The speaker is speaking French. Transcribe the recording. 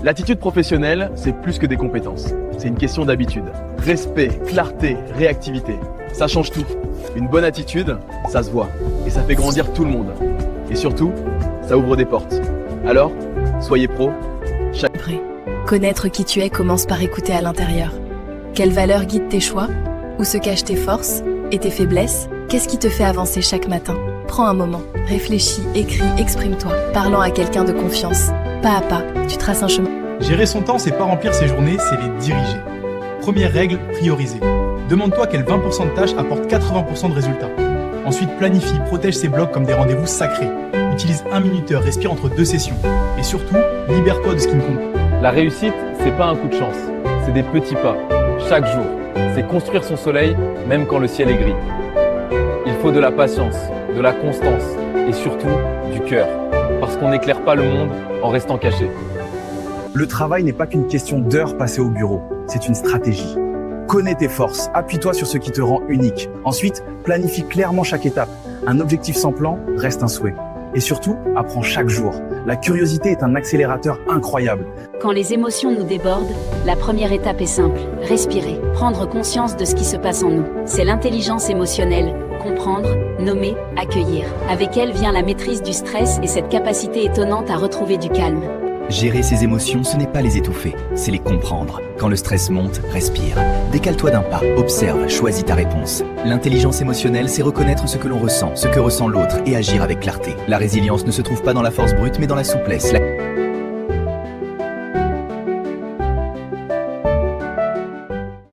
L'attitude professionnelle, c'est plus que des compétences. C'est une question d'habitude. Respect, clarté, réactivité. Ça change tout. Une bonne attitude, ça se voit. Et ça fait grandir tout le monde. Et surtout, ça ouvre des portes. Alors, soyez pro. Vrai. Connaître qui tu es commence par écouter à l'intérieur. Quelles valeurs guident tes choix? Où se cachent tes forces et tes faiblesses? Qu'est-ce qui te fait avancer chaque matin? Prends un moment, réfléchis, écris, exprime-toi. Parlant à quelqu'un de confiance. Pas à pas, tu traces un chemin. Gérer son temps, c'est pas remplir ses journées, c'est les diriger. Première règle, prioriser. Demande-toi quels 20% de tâches apportent 80% de résultats. Ensuite, planifie, protège ses blocs comme des rendez-vous sacrés. Utilise un minuteur, respire entre 2 sessions. Et surtout, libère-toi de ce qui ne compte pas. La réussite, c'est pas un coup de chance. C'est des petits pas, chaque jour. C'est construire son soleil, même quand le ciel est gris. Il faut de la patience, de la constance et surtout du cœur. Parce qu'on n'éclaire pas le monde en restant caché. Le travail n'est pas qu'une question d'heures passées au bureau, c'est une stratégie. Connais tes forces, appuie-toi sur ce qui te rend unique. Ensuite, planifie clairement chaque étape. Un objectif sans plan reste un souhait. Et surtout, apprends chaque jour. La curiosité est un accélérateur incroyable. Quand les émotions nous débordent, la première étape est simple, respirer, prendre conscience de ce qui se passe en nous. C'est l'intelligence émotionnelle, comprendre, nommer, accueillir. Avec elle vient la maîtrise du stress et cette capacité étonnante à retrouver du calme. Gérer ses émotions, ce n'est pas les étouffer, c'est les comprendre. Quand le stress monte, respire. Décale-toi d'un pas, observe, choisis ta réponse. L'intelligence émotionnelle, c'est reconnaître ce que l'on ressent, ce que ressent l'autre et agir avec clarté. La résilience ne se trouve pas dans la force brute, mais dans la souplesse.